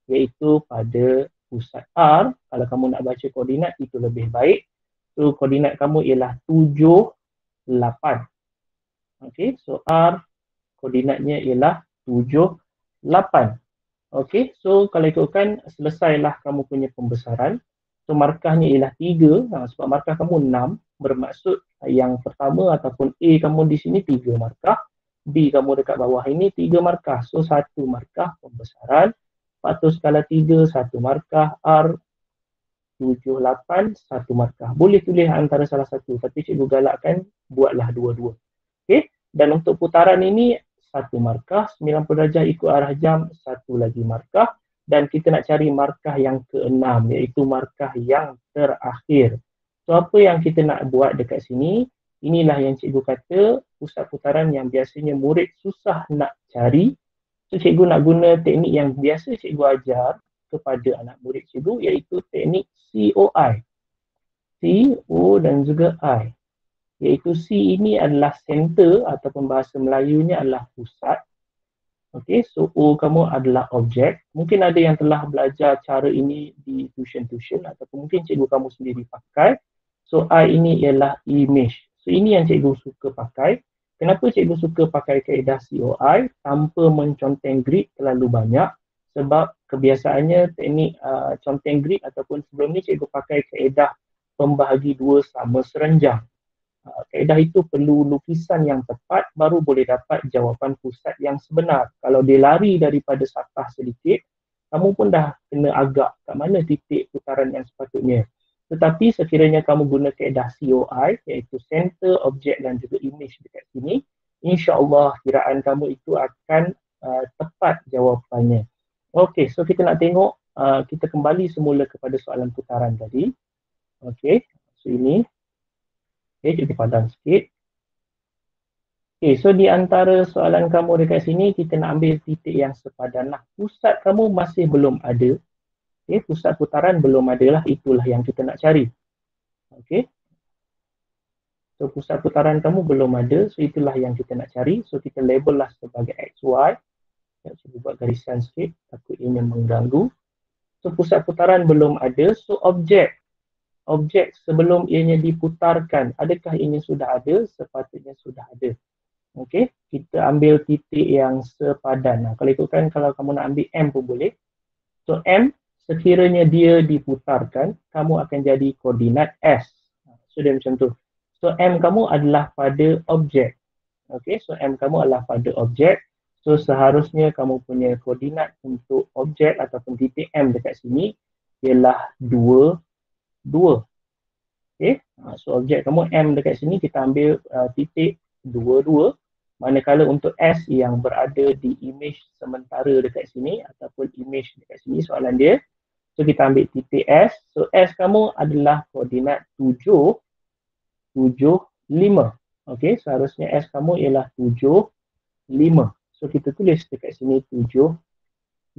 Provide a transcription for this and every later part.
iaitu pada pusat R. Kalau kamu nak baca koordinat itu lebih baik. So koordinat kamu ialah 7, 8. Okey, so R koordinatnya ialah 7, 8. Okey, so kalau ikutkan selesailah kamu punya pembesaran. So markahnya ialah 3, sebab markah kamu 6, bermaksud yang pertama ataupun A kamu di sini 3 markah, B kamu dekat bawah ini 3 markah. So 1 markah pembesaran. Lepas tu skala 3, 1 markah, R 7, 8, 1 markah. Boleh tulis antara salah satu, tapi cikgu galakkan buatlah dua-dua. Okey, dan untuk putaran ini 1 markah, 90 darjah ikut arah jam, 1 lagi markah, dan kita nak cari markah yang ke-6, iaitu markah yang terakhir. So apa yang kita nak buat dekat sini, inilah yang cikgu kata pusat putaran yang biasanya murid susah nak cari. So cikgu nak guna teknik yang biasa cikgu ajar kepada anak murid cikgu, iaitu teknik COI. C, O dan juga I. Iaitu C ini adalah center ataupun bahasa Melayunya adalah pusat. Okey, so O kamu adalah objek. Mungkin ada yang telah belajar cara ini di tuition ataupun mungkin cikgu kamu sendiri pakai. So I ini ialah image. So ini yang cikgu suka pakai. Kenapa cikgu suka pakai kaedah COI tanpa menconteng grid terlalu banyak? Sebab kebiasaannya teknik conteng grid ataupun sebelum ni cikgu pakai kaedah pembahagi dua sama serenjang. Kaedah itu perlu lukisan yang tepat baru boleh dapat jawapan pusat yang sebenar. Kalau dia lari daripada satah sedikit, kamu pun dah kena agak kat mana titik putaran yang sepatutnya. Tetapi sekiranya kamu guna kaedah COI, iaitu center, objek dan juga image dekat sini, insya-Allah kiraan kamu itu akan tepat jawapannya. Okey, so kita nak tengok, kita kembali semula kepada soalan putaran tadi. Okey, so ini. Okey, kita padam sikit. Okey, so di antara soalan kamu dekat sini, kita nak ambil titik yang sepadan lah. Pusat kamu masih belum ada. Okey, pusat putaran belum ada lah. Itulah yang kita nak cari. Okey. So, pusat putaran kamu belum ada. So, itulah yang kita nak cari. So, kita label lah sebagai XY. Saya buat garisan sikit. Takut ini mengganggu. So, pusat putaran belum ada. So, objek sebelum ianya diputarkan, adakah ianya sudah ada? Sepatutnya sudah ada. Okey, kita ambil titik yang sepadan. Kalau ikutkan, kalau kamu nak ambil M pun boleh. So M, sekiranya dia diputarkan, kamu akan jadi koordinat S. So dia macam tu. So M kamu adalah pada objek. Okey, so M kamu adalah pada objek. So seharusnya kamu punya koordinat untuk objek ataupun titik M dekat sini ialah 2, 2. Okay. So objek kamu M dekat sini kita ambil titik 2, 2. Manakala untuk S yang berada di image sementara dekat sini ataupun image dekat sini soalan dia. So kita ambil titik S. So S kamu adalah koordinat 7, 7, 5. Okay, seharusnya S kamu ialah 7, 5. So kita tulis dekat sini 7, 5.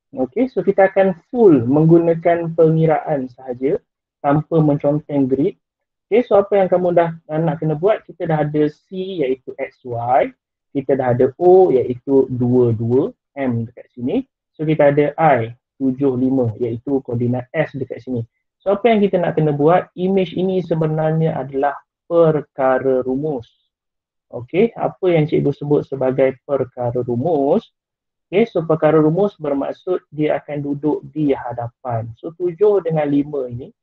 Okay, so kita akan full menggunakan pengiraan sahaja tanpa menconteng grid. Okay, so apa yang kamu dah nak kena buat, kita dah ada C iaitu XY, kita dah ada O iaitu 2, 2, M dekat sini. So kita ada I, 7, 5 iaitu koordinat S dekat sini. So apa yang kita nak kena buat, image ini sebenarnya adalah perkara rumus. Okay, apa yang cikgu sebut sebagai perkara rumus? Okay, so perkara rumus bermaksud dia akan duduk di hadapan. So 7 dengan 5 ini,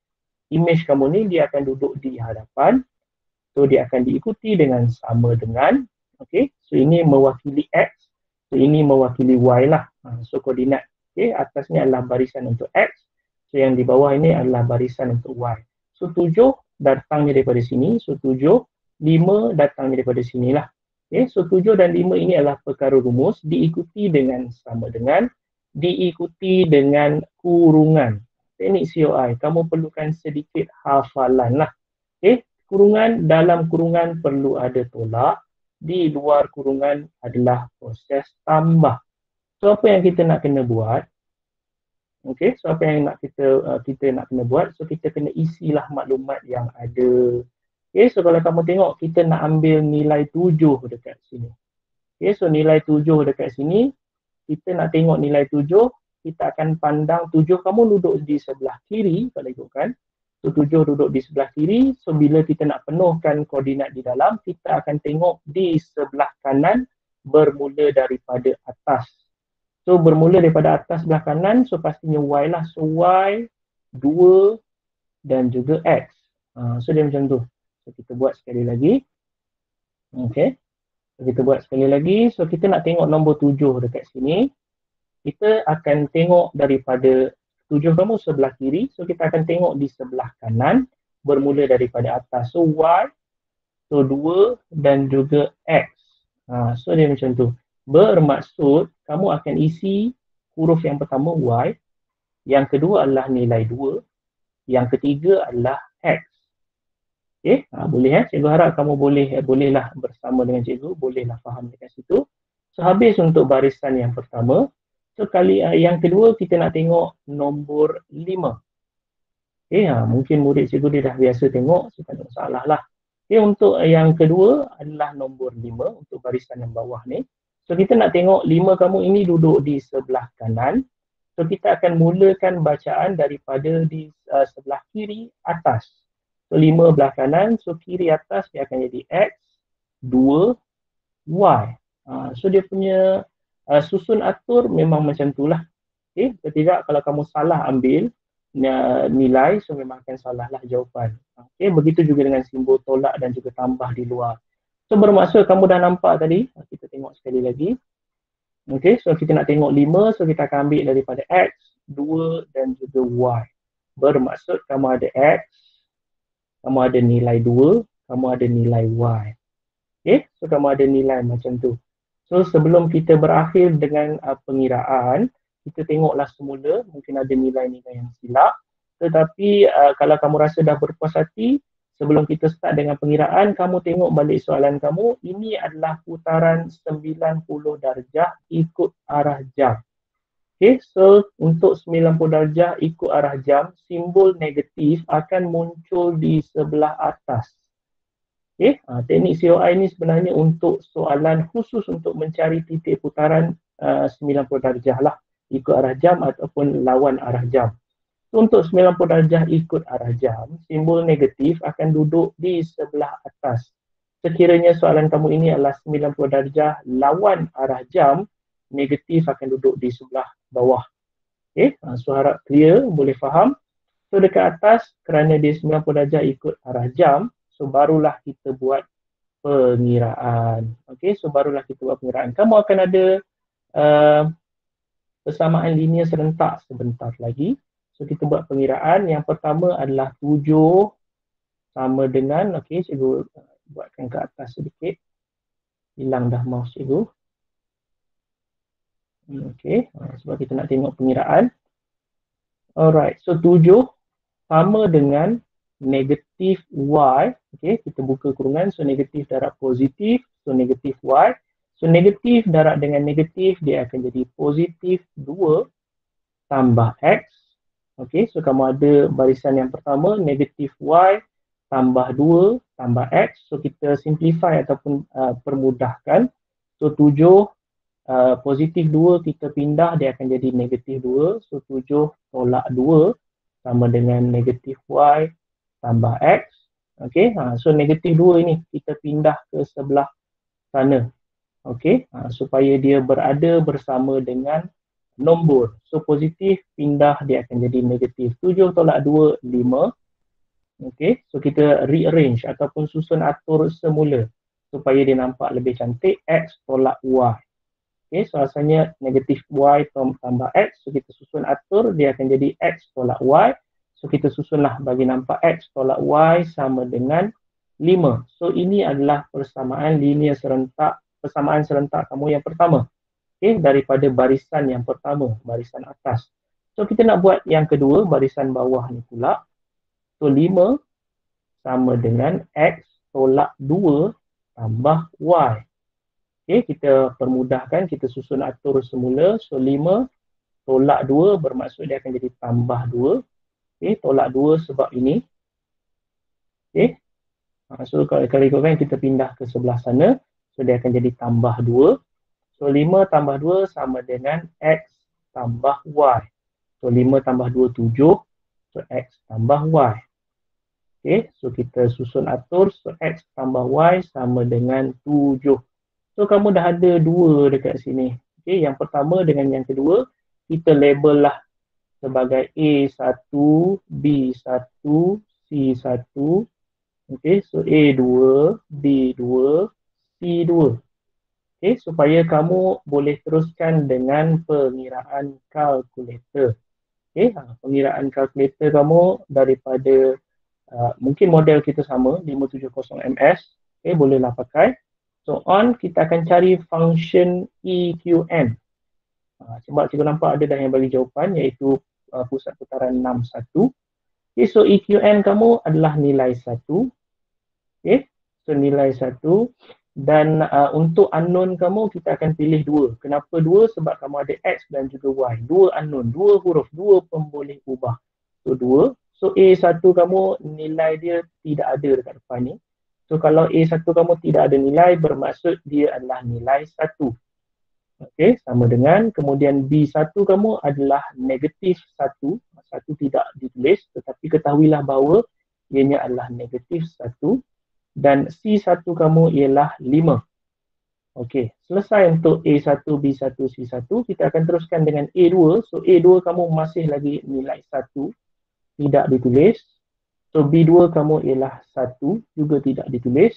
image kamu ni dia akan duduk di hadapan. So dia akan diikuti dengan sama dengan. Okay, so ini mewakili X. So ini mewakili Y lah. So koordinat. Okay, atasnya adalah barisan untuk X. So yang di bawah ini adalah barisan untuk Y. So 7 datangnya daripada sini. So 7, 5 datangnya daripada sinilah. Okay, so 7 dan 5 ini adalah perkara rumus, diikuti dengan sama dengan, diikuti dengan kurungan. Teknik COI, kamu perlukan sedikit hafalan lah. Okay, kurungan, dalam kurungan perlu ada tolak, di luar kurungan adalah proses tambah. So apa yang kita nak kena buat? Okay, so apa yang nak kita nak kena buat? So kita kena isilah maklumat yang ada. Okay, so kalau kamu tengok, kita nak ambil nilai 7 dekat sini. Okay, so nilai 7 dekat sini, kita nak tengok nilai 7, kita akan pandang 7 kamu duduk di sebelah kiri kalau ikutkan. So 7 duduk di sebelah kiri, so bila kita nak penuhkan koordinat di dalam, kita akan tengok di sebelah kanan bermula daripada atas. So bermula daripada atas sebelah kanan, so pastinya Y lah. So Y, 2 dan juga X. So dia macam tu. So kita buat sekali lagi. Okay. So kita buat sekali lagi. So kita nak tengok nombor 7 dekat sini. Kita akan tengok daripada 7 kamu sebelah kiri. So kita akan tengok di sebelah kanan bermula daripada atas. So Y, so 2 dan juga X. So dia macam tu. Bermaksud kamu akan isi huruf yang pertama Y, yang kedua adalah nilai 2, yang ketiga adalah X. Okay, boleh cikgu harap kamu bolehlah bersama dengan cikgu, bolehlah faham dekat situ. So habis untuk barisan yang pertama. So yang kedua kita nak tengok nombor 5. Okay, mungkin murid cikgu dia dah biasa tengok, so tak ada masalah lah. Okay, untuk yang kedua adalah nombor 5 untuk barisan yang bawah ni. So kita nak tengok 5 kamu ini duduk di sebelah kanan. So kita akan mulakan bacaan daripada di sebelah kiri atas. So 5 belah kanan, so kiri atas dia akan jadi X, 2, Y. So dia punya susun atur memang macam itulah. Okay, tidak kalau kamu salah ambil nilai, so memang akan salahlah jawapan. Okay, begitu juga dengan simbol tolak dan juga tambah di luar. So bermaksud kamu dah nampak tadi, kita tengok sekali lagi. Okay, so kita nak tengok 5, so kita akan ambil daripada X, 2 dan juga Y. Bermaksud kamu ada X, kamu ada nilai 2, kamu ada nilai Y. Okay, so kamu ada nilai macam tu. So sebelum kita berakhir dengan pengiraan, kita tengoklah semula, mungkin ada nilai-nilai yang silap. Tetapi kalau kamu rasa dah berpuas hati, sebelum kita start dengan pengiraan, kamu tengok balik soalan kamu, ini adalah putaran 90 darjah ikut arah jam. Okay, so untuk 90 darjah ikut arah jam, simbol negatif akan muncul di sebelah atas. Okay, teknik COI ni sebenarnya untuk soalan khusus untuk mencari titik putaran 90 darjah lah ikut arah jam ataupun lawan arah jam. So, untuk 90 darjah ikut arah jam, simbol negatif akan duduk di sebelah atas. Sekiranya soalan kamu ini adalah 90 darjah lawan arah jam, negatif akan duduk di sebelah bawah. Okay, so harap clear, boleh faham. So dekat atas, kerana dia 90 darjah ikut arah jam, so barulah kita buat pengiraan. Okay, so barulah kita buat pengiraan. Kamu akan ada persamaan linear serentak sebentar lagi. So kita buat pengiraan. Yang pertama adalah 7 sama dengan, okay, cikgu buatkan ke atas sedikit. Hilang dah mouse cikgu. Okay, sebab kita nak tengok pengiraan. Alright, so 7 sama dengan negatif Y. Okay, kita buka kurungan. So negatif darab positif, so negatif Y. So negatif darab dengan negatif, dia akan jadi positif 2 tambah X. Okay, so kamu ada barisan yang pertama, negatif Y tambah 2 tambah X. So kita simplify ataupun permudahkan. So 7 positif 2 kita pindah, dia akan jadi negatif 2. So 7 tolak 2 sama dengan negatif Y tambah X. Okay, so negatif 2 ini kita pindah ke sebelah sana. Okay, supaya dia berada bersama dengan nombor. So positif pindah, dia akan jadi negatif 7 tolak 2, 5. Okay, so kita rearrange ataupun susun atur semula supaya dia nampak lebih cantik. X tolak Y. Okay, so asalnya negatif Y tambah X. So kita susun atur, dia akan jadi X tolak Y. So kita susunlah bagi nampak X tolak Y sama dengan 5. So ini adalah persamaan linear serentak, persamaan serentak kamu yang pertama. Okay, daripada barisan yang pertama, barisan atas. So kita nak buat yang kedua, barisan bawah ni pula. So 5 sama dengan X tolak 2 tambah Y. Okay, kita permudahkan, kita susun atur semula. So 5 tolak 2 bermaksud dia akan jadi tambah 2. Okay, tolak 2 sebab ini. Okay, so kalau ikutkan kita pindah ke sebelah sana. So dia akan jadi tambah 2. So 5 tambah 2 sama dengan X tambah Y. So 5 tambah 2, 7. So X tambah Y. Okay, so kita susun atur. So X tambah Y sama dengan 7. So kamu dah ada dua dekat sini. Okay, yang pertama dengan yang kedua, kita label lah sebagai A1, B1, C1. Okay, so A2, B2, C2. Okay, supaya kamu boleh teruskan dengan pengiraan kalkulator. Okay, pengiraan kalkulator kamu daripada mungkin model kita sama 570MS. Okay, bolehlah pakai. So on, kita akan cari function EQN. Sebab cikgu nampak ada dah yang bagi jawapan iaitu pusat putaran 61. Okay, so EQN kamu adalah nilai 1. Okay, so nilai 1. Dan untuk unknown kamu kita akan pilih 2. Kenapa 2? Sebab kamu ada X dan juga Y. 2 unknown, 2 huruf, 2 pemboleh ubah. So 2. So A1 kamu nilai dia tidak ada dekat depan ni. So kalau A1 kamu tidak ada nilai bermaksud dia adalah nilai 1. Okey, sama dengan kemudian B1 kamu adalah negatif 1. 1 tidak ditulis tetapi ketahuilah bahawa ianya adalah negatif 1. Dan C1 kamu ialah 5. Okey, selesai untuk A1, B1, C1. Kita akan teruskan dengan A2. So A2 kamu masih lagi nilai 1. Tidak ditulis. So B2 kamu ialah 1. Juga tidak ditulis.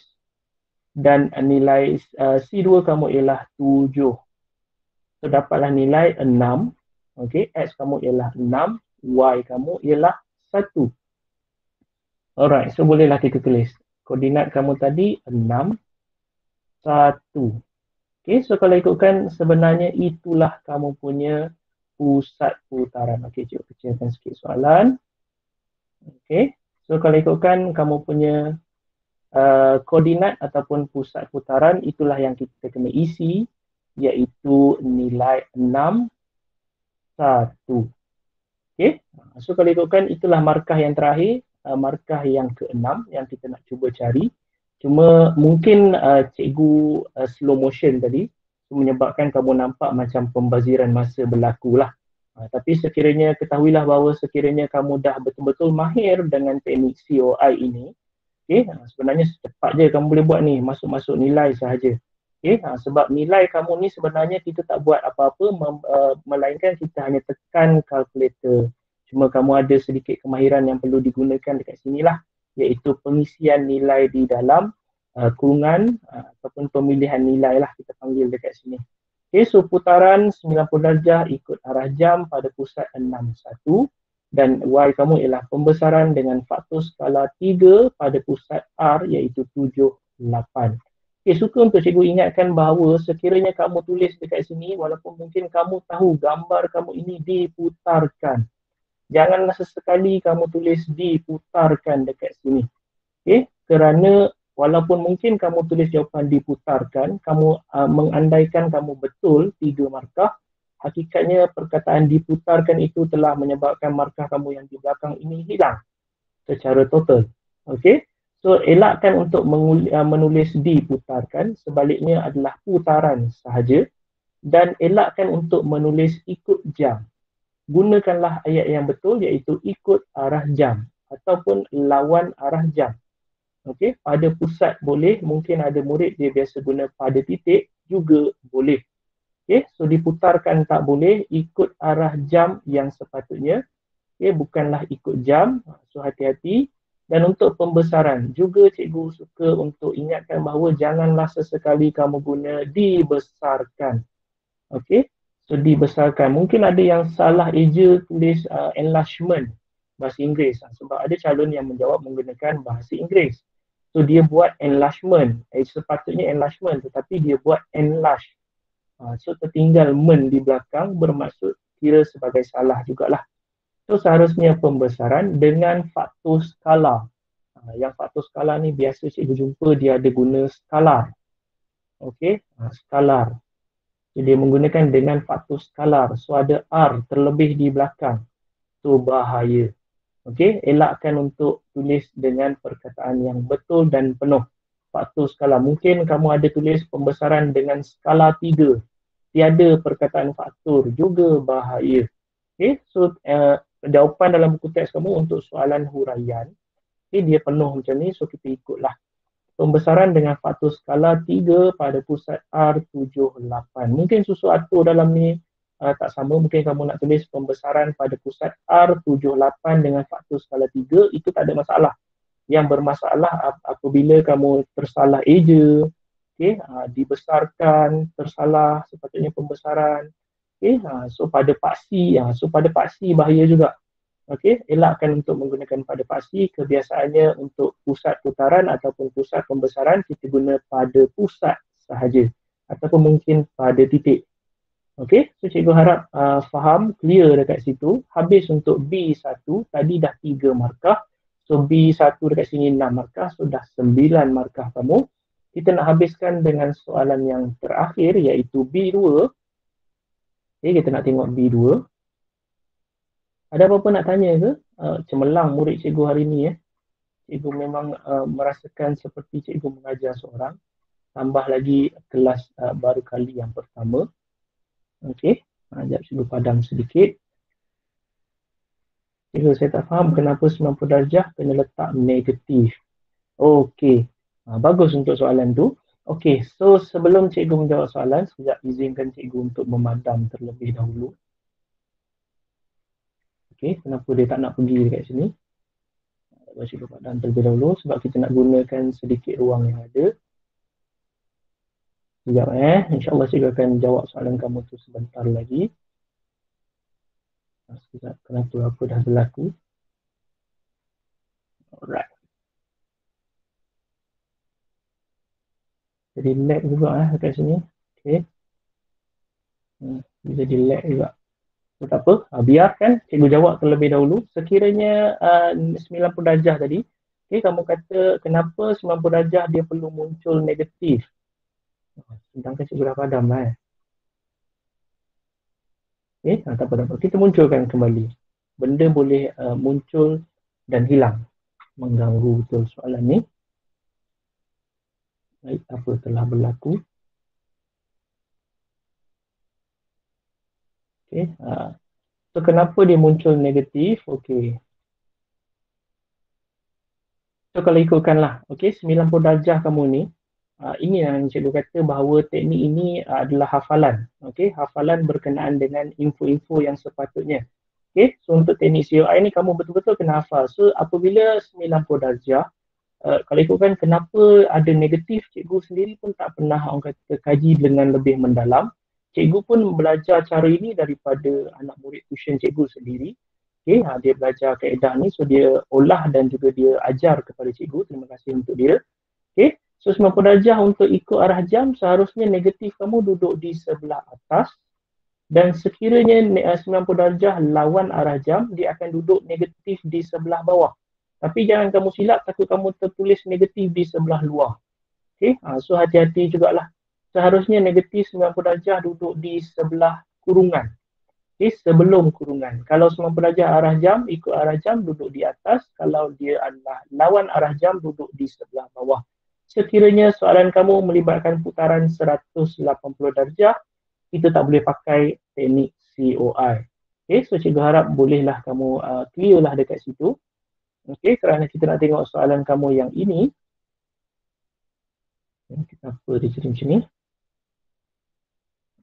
Dan nilai C2 kamu ialah 7. So dapatlah nilai 6. Okey, X kamu ialah 6. Y kamu ialah 1. Alright, so bolehlah kita tulis. Koordinat kamu tadi 6, 1. Okay, so kalau ikutkan sebenarnya itulah kamu punya pusat putaran. Okay, cikgu kecilkan sikit soalan. Okay, so kalau ikutkan kamu punya koordinat ataupun pusat putaran, itulah yang kita kena isi, iaitu nilai 6, 1. Okay, so kalau ikutkan itulah markah yang terakhir, markah yang ke-6 yang kita nak cuba cari. Cuma mungkin cikgu slow motion tadi menyebabkan kamu nampak macam pembaziran masa berlaku lah. Tapi sekiranya ketahuilah bahawa sekiranya kamu dah betul-betul mahir dengan teknik COI ini, okay, sebenarnya secepat je kamu boleh buat ni, masuk-masuk nilai sahaja. Okay, sebab nilai kamu ni sebenarnya kita tak buat apa-apa, melainkan kita hanya tekan kalkulator. Cuma kamu ada sedikit kemahiran yang perlu digunakan dekat sini lah, iaitu pengisian nilai di dalam kurungan ataupun pemilihan nilai lah kita panggil dekat sini. Okay, so putaran 90 darjah ikut arah jam pada pusat 61 dan Y kamu ialah pembesaran dengan faktor skala 3 pada pusat R iaitu 7, 8. Okay, suka untuk cikgu ingatkan bahawa sekiranya kamu tulis dekat sini walaupun mungkin kamu tahu gambar kamu ini diputarkan, janganlah sesekali kamu tulis diputarkan dekat sini. Okay? Kerana walaupun mungkin kamu tulis jawapan diputarkan, kamu mengandaikan kamu betul 3 markah, hakikatnya perkataan diputarkan itu telah menyebabkan markah kamu yang di belakang ini hilang secara total. Okay? So elakkan untuk menulis diputarkan, sebaliknya adalah putaran sahaja, dan elakkan untuk menulis ikut jam. Gunakanlah ayat yang betul iaitu ikut arah jam ataupun lawan arah jam. Okey, pada pusat boleh, mungkin ada murid dia biasa guna pada titik juga boleh. Okey, so diputarkan tak boleh, ikut arah jam yang sepatutnya. Okey, bukanlah ikut jam. So hati-hati. Dan untuk pembesaran juga cikgu suka untuk ingatkan bahawa janganlah sesekali kamu guna dibesarkan. Okey. So dibesarkan. Mungkin ada yang salah eja tulis enlargement bahasa Inggeris sebab ada calon yang menjawab menggunakan bahasa Inggeris. So dia buat enlargement. Sepatutnya enlargement tetapi dia buat enlarge. So tertinggal men di belakang bermaksud kira sebagai salah jugalah. So seharusnya pembesaran dengan faktor skala. Yang faktor skala ni biasa cikgu jumpa dia ada guna skalar. Okey, skalar. Dia menggunakan dengan faktor skalar. So ada R terlebih di belakang. So bahaya. Okey, elakkan untuk tulis dengan perkataan yang betul dan penuh. Faktor skala. Mungkin kamu ada tulis pembesaran dengan skala 3. tiada perkataan faktor juga bahaya. Okay, so jawapan dalam buku teks kamu untuk soalan huraian, okay, dia penuh macam ni, so kita ikutlah. Pembesaran dengan faktor skala 3 pada pusat R78. Mungkin sesuatu dalam ni tak sama, mungkin kamu nak tulis pembesaran pada pusat R78 dengan faktor skala 3, itu tak ada masalah. Yang bermasalah apabila kamu tersalah eja, okay, dibesarkan, tersalah sepatutnya pembesaran. Okay, so pada paksi, so pada paksi bahaya juga. Okay, elakkan untuk menggunakan pada paksi. Kebiasaannya untuk pusat putaran ataupun pusat pembesaran kita guna pada pusat sahaja ataupun mungkin pada titik. Okay, so cikgu harap faham, clear dekat situ. Habis untuk B1, tadi dah 3 markah. So B1 dekat sini 6 markah, so dah 9 markah kamu. Kita nak habiskan dengan soalan yang terakhir iaitu B2. Okay, kita nak tengok B2. Ada apa-apa nak tanya ke? Cemerlang murid cikgu hari ni. Cikgu memang merasakan seperti cikgu mengajar seorang. Tambah lagi kelas baru kali yang pertama. Okey, sekejap cikgu padam sedikit. Cikgu, saya tak faham kenapa 90 darjah kena letak negatif. Okey, bagus untuk soalan tu. Okey, so sebelum cikgu menjawab soalan, sekejap izinkan cikgu untuk memadam terlebih dahulu. Okey, kenapa dia tak nak pergi dekat sini? Cikgu padam terlebih dahulu sebab kita nak gunakan sedikit ruang yang ada. Sekejap InsyaAllah cikgu akan jawab soalan kamu tu sebentar lagi. Sekejap, kenapa apa dah berlaku? Alright. Jadi lag juga dekat sini. Okey. Jadi lag juga. So, tak apa, biarkan cikgu jawab terlebih dahulu. Sekiranya 90 darjah tadi, okay, kamu kata kenapa 90 darjah dia perlu muncul negatif? Sedangkan cikgu dah padam lah. Okay, tak apa. Kita munculkan kembali. Benda boleh muncul dan hilang. Mengganggu betul soalan ni. Baik, apa telah berlaku? Okay, so kenapa dia muncul negatif? Okay. So kalau ikutkanlah, okay, 90 darjah kamu ni, ini yang cikgu kata bahawa teknik ini adalah hafalan. Okay, hafalan berkenaan dengan info-info yang sepatutnya. Okay, so untuk teknik COI ni kamu betul-betul kena hafal. So apabila 90 darjah, kalau ikutkan kenapa ada negatif, cikgu sendiri pun tak pernah orang kata kaji dengan lebih mendalam. Cikgu pun belajar cara ini daripada anak murid tuition cikgu sendiri. Okay, dia belajar kaedah ni, so dia olah dan juga dia ajar kepada cikgu. Terima kasih untuk dia. Okay, so 90 darjah untuk ikut arah jam, seharusnya negatif kamu duduk di sebelah atas. Dan sekiranya 90 darjah lawan arah jam, dia akan duduk negatif di sebelah bawah. Tapi jangan kamu silap, takut kamu tertulis negatif di sebelah luar. Okay, so hati-hati jugalah. Seharusnya negatif 90 darjah duduk di sebelah kurungan. Okay, sebelum kurungan. Kalau 90 darjah arah jam, ikut arah jam duduk di atas. Kalau dia adalah lawan arah jam, duduk di sebelah bawah. Sekiranya soalan kamu melibatkan putaran 180 darjah, kita tak boleh pakai teknik COI. Okay, so cikgu harap bolehlah kamu clear lah dekat situ. Okay, kerana kita nak tengok soalan kamu yang ini. Kita apa dia jadi macam ni.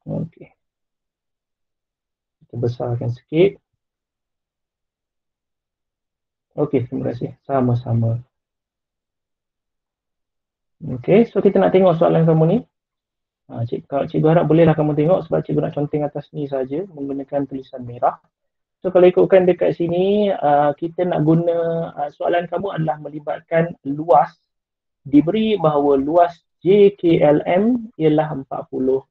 Okay. Kita besarkan sikit. Okey, terima kasih. Sama-sama. Okey, so kita nak tengok soalan kamu ni. Cikgu harap bolehlah kamu tengok sebab cikgu nak conteng atas ni saja menggunakan tulisan merah. So kalau ikutkan dekat sini, kita nak guna soalan kamu adalah melibatkan luas. Diberi bahawa luas JKLM ialah 40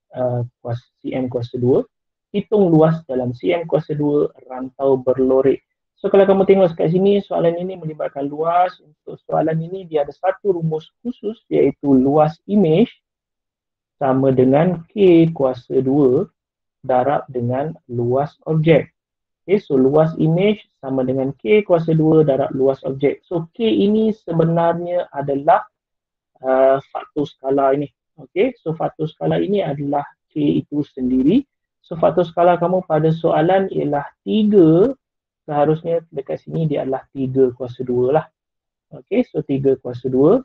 cm kuasa 2. Hitung luas dalam cm kuasa 2 rantau berlorek. So kalau kamu tengok kat sini, soalan ini melibatkan luas. Untuk soalan ini dia ada satu rumus khusus iaitu luas imej sama dengan K kuasa 2 darab dengan luas objek. Okay, so luas imej sama dengan K kuasa 2 darab luas objek. So K ini sebenarnya adalah faktor skala ini. Okay, so faktor skala ini adalah K itu sendiri. So faktor skala kamu pada soalan ialah 3, seharusnya dekat sini dia adalah 3 kuasa 2 lah. Okey, so 3 kuasa 2.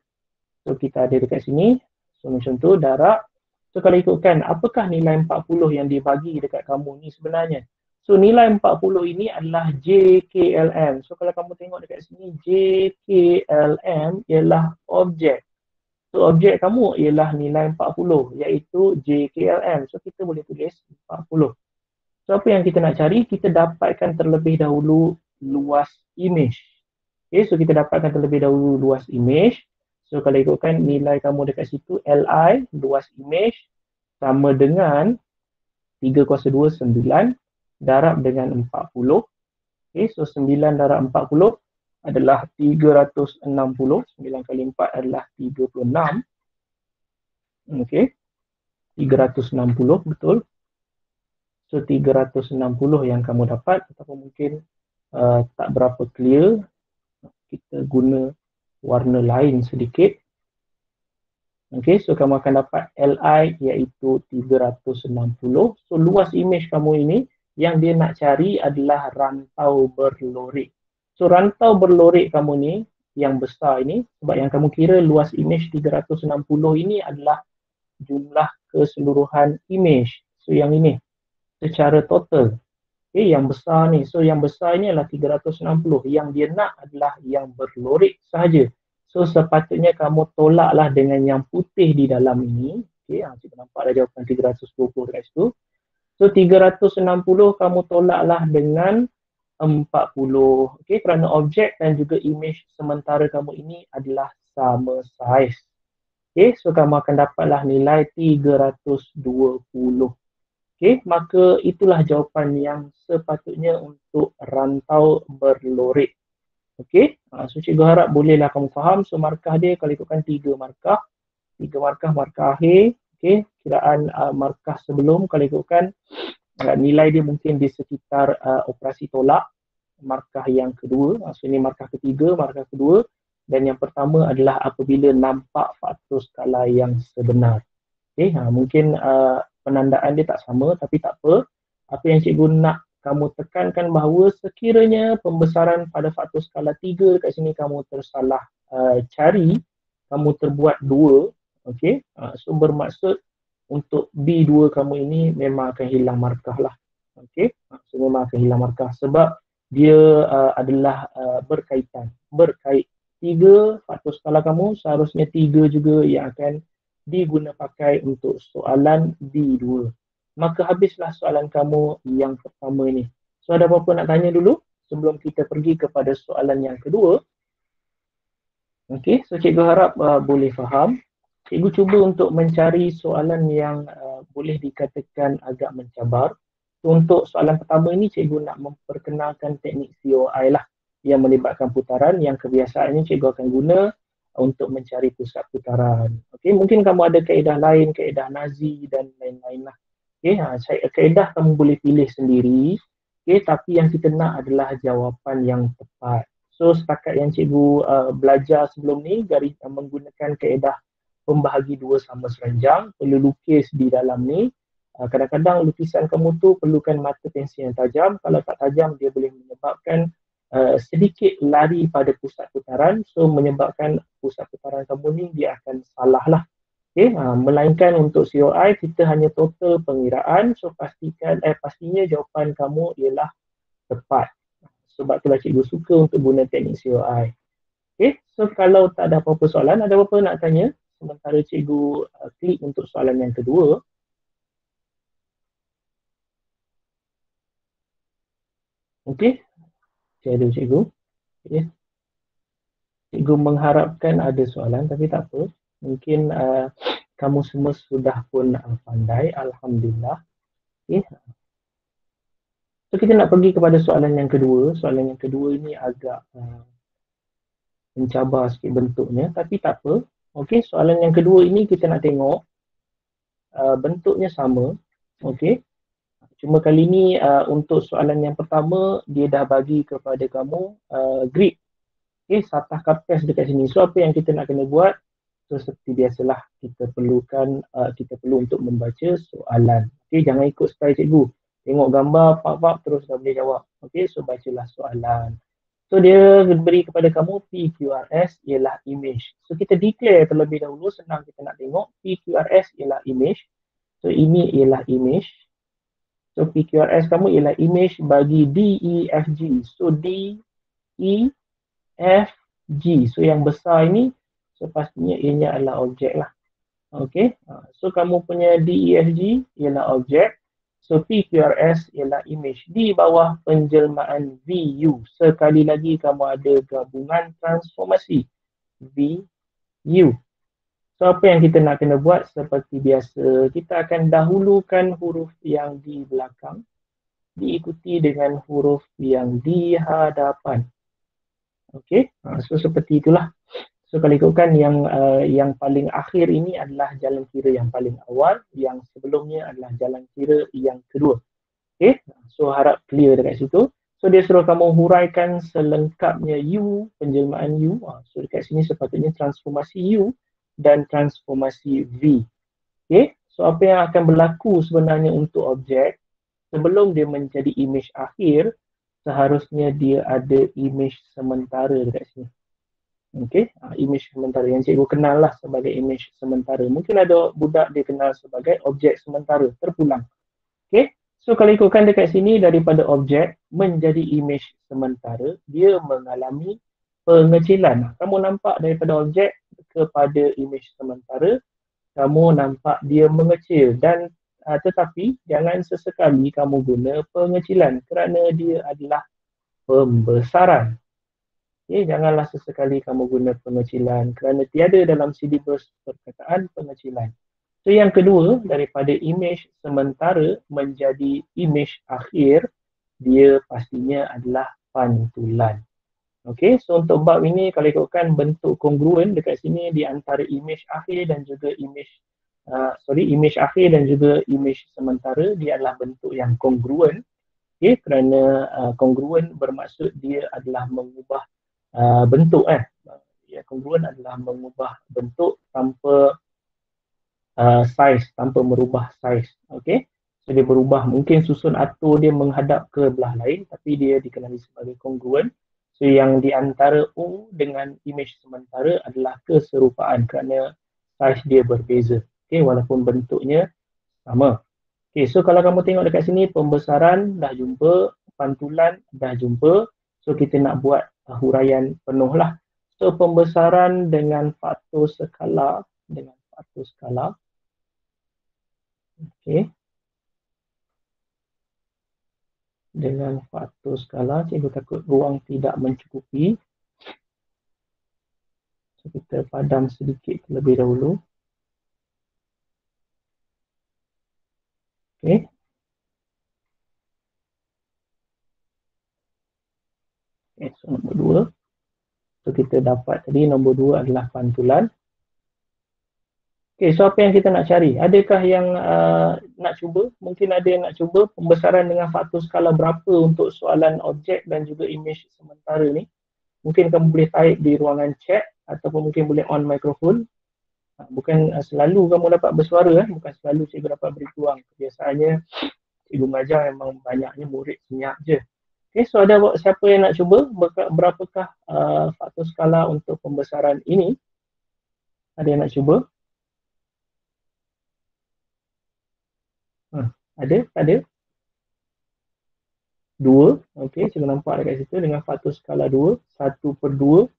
So kita ada dekat sini. So macam tu darab. So kalau ikutkan, apakah nilai 40 yang dibagi dekat kamu ni sebenarnya? So nilai 40 ini adalah JKLM. So kalau kamu tengok dekat sini, JKLM ialah objek. So objek kamu ialah nilai 40 iaitu JKLM. So kita boleh tulis 40. So apa yang kita nak cari? Kita dapatkan terlebih dahulu luas imej. Okay, so kita dapatkan terlebih dahulu luas imej. So kalau ikutkan nilai kamu dekat situ, Li, luas imej, sama dengan 3 kuasa 2, 9, darab dengan 40. Okay, so 9 darab 40 adalah 360. 9 kali 4 adalah 36. Okay, 360 betul. So 360 yang kamu dapat, ataupun mungkin tak berapa clear, kita guna warna lain sedikit. Okay, so kamu akan dapat Li iaitu 360. So luas imej kamu ini yang dia nak cari adalah rantau berlorik. So rantau berlorik kamu ni yang besar ini, sebab yang kamu kira luas imej 360 ini adalah jumlah keseluruhan imej. So yang ini secara total. Okay, yang besar ni. So yang besar ni adalah 360. Yang dia nak adalah yang berlorik sahaja. So sepatutnya kamu tolaklah dengan yang putih di dalam ini. Okay, kita nampak dah jawapan 320 dekat situ. So 360 kamu tolaklah dengan 40. Okay, kerana objek dan juga imej sementara kamu ini adalah sama saiz. Okay, so kamu akan dapatlah nilai 320. Okay, maka itulah jawapan yang sepatutnya untuk rantau berlorik. Okey, so cikgu harap bolehlah kamu faham. So markah dia kalau ikutkan 3 markah. 3 markah, markah akhir. Okey, kiraan markah sebelum kalau ikutkan nilai dia mungkin di sekitar operasi tolak. Markah yang kedua, so ini markah ketiga, markah kedua. Dan yang pertama adalah apabila nampak faktor skala yang sebenar. Okey, mungkin penandaan dia tak sama tapi tak apa. Apa yang cikgu nak kamu tekankan bahawa sekiranya pembesaran pada faktor skala 3 dekat sini kamu tersalah cari, kamu terbuat 2, okey. So bermaksud untuk B2 kamu ini memang akan hilang markah lah. Okey. So memang akan hilang markah sebab dia adalah berkait 3 faktor skala kamu, seharusnya 3 juga yang akan diguna pakai untuk soalan B2. Maka habislah soalan kamu yang pertama ni. So ada apa-apa nak tanya dulu sebelum kita pergi kepada soalan yang kedua? Okey, so cikgu harap boleh faham. Cikgu cuba untuk mencari soalan yang boleh dikatakan agak mencabar. So, untuk soalan pertama ini cikgu nak memperkenalkan teknik COI lah yang melibatkan putaran yang kebiasaannya cikgu akan guna untuk mencari pusat putaran. Okey, mungkin kamu ada kaedah lain, kaedah Nazi dan lain-lain lah. Okey, kaedah kamu boleh pilih sendiri. Okey, tapi yang kita nak adalah jawapan yang tepat. So setakat yang cikgu belajar sebelum ni menggunakan kaedah pembahagi dua sama seranjang, perlu lukis di dalam ni. Kadang-kadang lukisan kamu tu perlukan mata pensil yang tajam. Kalau tak tajam dia boleh menyebabkan sedikit lari pada pusat putaran. So menyebabkan pusat putaran kamu ni dia akan salah lah. Okay, melainkan untuk COI kita hanya total pengiraan. So pastinya jawapan kamu ialah tepat. Sebab itulah cikgu suka untuk guna teknik COI. Okay, so kalau tak ada apa-apa soalan, ada apa-apa nak tanya? Sementara cikgu klik untuk soalan yang kedua. Okay, saya cikgu. Okay. Cikgu mengharapkan ada soalan tapi tak apa. Mungkin kamu semua sudah pun pandai, alhamdulillah. Okay. So kita nak pergi kepada soalan yang kedua. Soalan yang kedua ini agak mencabar sikit bentuknya tapi tak apa. Okey, soalan yang kedua ini kita nak tengok bentuknya sama. Okey. Cuma kali ni untuk soalan yang pertama dia dah bagi kepada kamu grid. Okey, satah kertas dekat sini. So apa yang kita nak kena buat? So seperti biasalah kita perlu untuk membaca soalan. Okey, jangan ikut style cikgu. Tengok gambar, pak terus dah boleh jawab. Okey, so bacalah soalan. So dia beri kepada kamu PQRS ialah image. So kita declare terlebih dahulu, senang kita nak tengok. PQRS ialah image. So ini ialah image. So PQRS kamu ialah image bagi DEFG. So DEFG. So yang besar ini, so pastinya ianya adalah objek lah. Okay. So kamu punya DEFG ialah objek. So PQRS ialah image. Di bawah penjelmaan VU. Sekali lagi kamu ada gabungan transformasi VU. So apa yang kita nak kena buat seperti biasa, kita akan dahulukan huruf yang di belakang diikuti dengan huruf yang di hadapan. Okey, so seperti itulah. So kalau ikutkan yang paling akhir ini adalah jalan kira yang paling awal, yang sebelumnya adalah jalan kira yang kedua. Okey, so harap clear dekat situ. So dia suruh kamu huraikan selengkapnya U, penjelmaan U. So dekat sini sepatutnya transformasi U dan transformasi V. Okay, so apa yang akan berlaku sebenarnya untuk objek sebelum dia menjadi image akhir, seharusnya dia ada image sementara dekat sini. Okay, image sementara yang cikgu kenal lah sebagai image sementara. Mungkin ada budak dia kenal sebagai objek sementara terpulang. Okay, so kalau ikutkan dekat sini daripada objek menjadi image sementara, dia mengalami pengecilan. Kamu nampak daripada objek kepada image sementara, kamu nampak dia mengecil dan tetapi jangan sesekali kamu guna pengecilan kerana dia adalah pembesaran. Okay, janganlah sesekali kamu guna pengecilan kerana tiada dalam silibus perkataan pengecilan. So yang kedua, daripada image sementara menjadi image akhir, dia pastinya adalah pantulan. Okey, so untuk bab ini kalau ikutkan bentuk kongruen dekat sini di antara image akhir dan juga image akhir dan juga image sementara, dia adalah bentuk yang kongruen. Okey, kerana kongruen bermaksud dia adalah mengubah bentuk Ya, kongruen adalah mengubah bentuk tanpa size, tanpa merubah size. Okey. So dia berubah, mungkin susun atur dia menghadap ke belah lain tapi dia dikenali sebagai kongruen. So yang di antara U dengan image sementara adalah keserupaan kerana size dia berbeza. Okey, walaupun bentuknya sama. Okey, so kalau kamu tengok dekat sini pembesaran dah jumpa, pantulan dah jumpa. So kita nak buat huraian penuh lah. So pembesaran dengan faktor skala, okey. Dengan faktor skala, cikgu takut ruang tidak mencukupi. So kita padam sedikit terlebih dahulu. Okey. Okay, so nombor 2. So kita dapat tadi nombor 2 adalah pantulan. Okay, so apa yang kita nak cari? Adakah yang nak cuba? Mungkin ada yang nak cuba pembesaran dengan faktor skala berapa untuk soalan objek dan juga image sementara ni. Mungkin kamu boleh type di ruangan chat ataupun mungkin boleh on microphone. Bukan selalu kamu dapat bersuara, bukan selalu cikgu dapat beri peluang. Biasanya cikgu mengajar memang banyaknya murid senyap je. Okay, so ada siapa yang nak cuba? Berapakah faktor skala untuk pembesaran ini? Ada yang nak cuba? Ada? Tak ada? 2. Okey, cikgu nampak dekat situ dengan faktor skala 2. 1/2.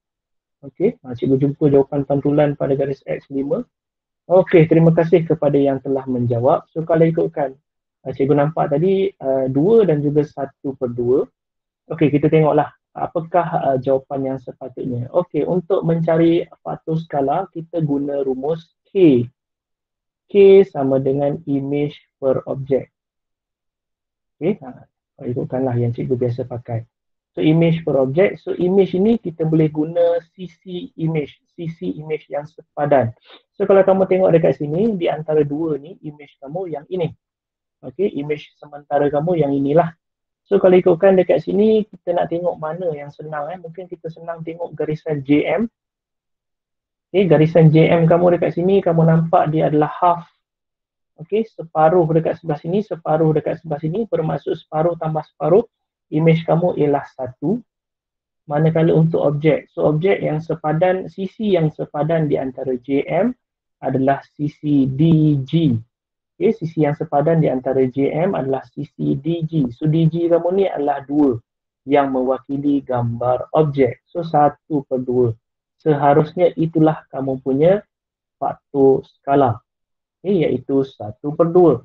Okey, cikgu jumpa jawapan pantulan pada garis X5. Okey, terima kasih kepada yang telah menjawab. So kalau ikutkan, cikgu nampak tadi 2 dan juga 1/2. Okey, kita tengoklah apakah jawapan yang sepatutnya. Okey, untuk mencari faktor skala, kita guna rumus K. K sama dengan image per objek. Okey, ikutkanlah yang cikgu biasa pakai. So image per objek, so image ini kita boleh guna sisi image yang sepadan. So kalau kamu tengok dekat sini, di antara dua ni, image kamu yang ini. Okey, image sementara kamu yang inilah. So kalau ikutkan dekat sini, kita nak tengok mana yang senang. Mungkin kita senang tengok garisan JM. Okay, garisan JM kamu dekat sini, kamu nampak dia adalah half. Okay, separuh dekat sebelah sini, separuh dekat sebelah sini, bermaksud separuh tambah separuh, image kamu ialah 1. Manakala untuk objek, so objek yang sepadan, sisi yang sepadan di antara JM adalah sisi DG. Okay, sisi yang sepadan di antara JM adalah sisi DG. So DG kamu ni adalah 2 yang mewakili gambar objek. So 1/2. Seharusnya itulah kamu punya faktor skala, iaitu 1/2.